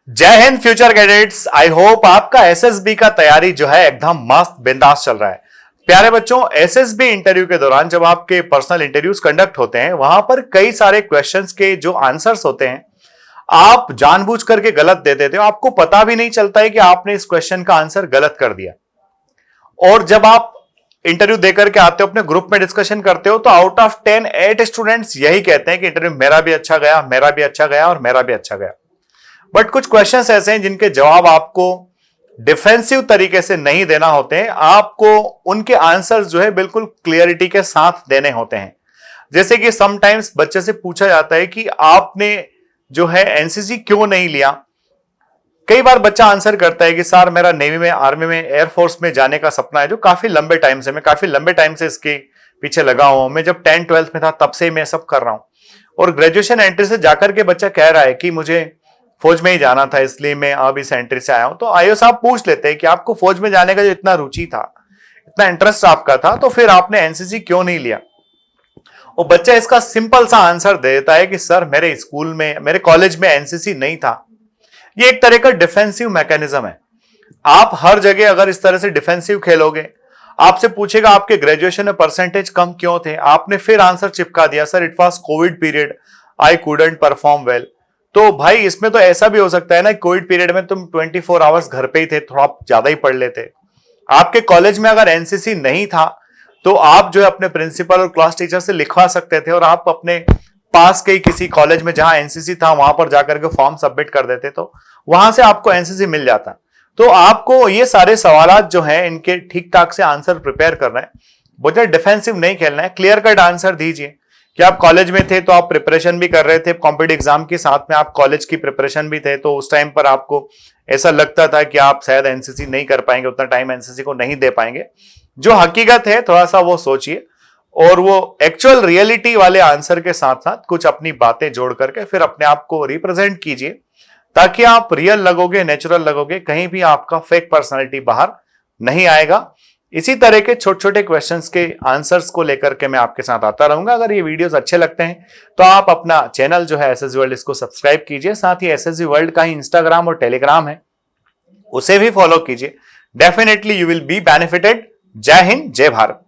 जय Hind future cadets. I hope आपका SSB का तैयारी जो है एकदम मस्त बिंदास चल रहा है। प्यारे बच्चों, एसएसबी इंटरव्यू के दौरान जब आपके पर्सनल इंटरव्यूज कंडक्ट होते हैं, वहां पर कई सारे क्वेश्चंस के जो आंसर्स होते हैं आप जानबूझ करके गलत दे देते हो। आपको पता भी नहीं चलता है कि आपने इस क्वेश्चन का आंसर गलत कर दिया। और जब आप इंटरव्यू देकर के आते हो, अपने ग्रुप में डिस्कशन करते हो, तो आउट ऑफ 10 8 स्टूडेंट्स यही कहते हैं कि इंटरव्यू मेरा भी अच्छा गया, मेरा भी अच्छा गया और मेरा भी अच्छा गया। बट कुछ क्वेश्चंस ऐसे हैं जिनके जवाब आपको डिफेंसिव तरीके से नहीं देना होते हैं। आपको उनके आंसर्स जो है बिल्कुल क्लियरिटी के साथ देने होते हैं। जैसे कि समटाइम्स बच्चे से पूछा जाता है कि आपने जो है एनसीसी क्यों नहीं लिया। कई बार बच्चा आंसर करता है कि सर मेरा नेवी में, आर्मी में, एयरफोर्स में जाने का सपना है, जो काफी लंबे टाइम से, मैं काफी लंबे टाइम से इसके पीछे लगा हूं। मैं जब 10 12th में था तब से मैं सब कर रहा हूं। और ग्रेजुएशन एंट्री से जाकर के बच्चा कह रहा है कि मुझे फौज में ही जाना था, इसलिए मैं अब इस एंट्री से आया हूं। तो आईओ साहब पूछ लेते हैं कि आपको फौज में जाने का जो इतना रुचि था, इतना इंटरेस्ट आपका था, तो फिर आपने एनसीसी क्यों नहीं लिया। वो बच्चा इसका सिंपल सा आंसर देता है कि सर मेरे स्कूल में, मेरे कॉलेज में एनसीसी नहीं था। ये एक तरह का डिफेंसिव मैकेनिज्म है। आप हर जगह अगर इस तरह से डिफेंसिव खेलोगे, आपसे पूछेगा आपके ग्रेजुएशन में परसेंटेज कम क्यों थे, आपने फिर आंसर चिपका दिया sir it was Covid period, I couldn't perform well. तो भाई इसमें तो ऐसा भी हो सकता है ना, कोविड पीरियड में तुम 24 आवर्स घर पे ही थे, थोड़ा ज्यादा ही पढ़ लेते। आपके कॉलेज में अगर एनसीसी नहीं था तो आप जो है अपने प्रिंसिपल और क्लास टीचर से लिखवा सकते थे और आप अपने पास के किसी कॉलेज में जहां एनसीसी था वहां पर जाकर के फॉर्म सबमिट कर देते, तो वहां से आपको एनसीसी मिल जाता। तो आपको ये सारे सवालात जो हैं इनके ठीक ठाक से आंसर प्रिपेयर करना है। मुझे डिफेंसिव नहीं खेलना है, क्लियर कट आंसर दीजिए कि आप कॉलेज में थे तो आप प्रिपरेशन भी कर रहे थे, कॉम्पिटिटिव एग्जाम के साथ में आप कॉलेज की प्रिपरेशन भी थे, तो उस टाइम पर आपको ऐसा लगता था कि आप शायद एनसीसी नहीं कर पाएंगे, उतना टाइम एनसीसी को नहीं दे पाएंगे। जो हकीकत है थोड़ा सा वो सोचिए और वो एक्चुअल रियलिटी वाले आंसर के साथ साथ कुछ अपनी बातें जोड़ करके फिर अपने आप को रिप्रेजेंट कीजिए, ताकि आप रियल लगोगे, नेचुरल लगोगे, कहीं भी आपका फेक पर्सनालिटी बाहर नहीं आएगा। इसी तरह के छोटे छोटे क्वेश्चंस के आंसर्स को लेकर के मैं आपके साथ आता रहूंगा। अगर ये वीडियोस अच्छे लगते हैं तो आप अपना चैनल जो है एसएसबी वर्ल्ड, इसको सब्सक्राइब कीजिए। साथ ही एसएसबी वर्ल्ड का ही इंस्टाग्राम और टेलीग्राम है, उसे भी फॉलो कीजिए। Definitely you will be benefited. जय हिंद, जय भारत।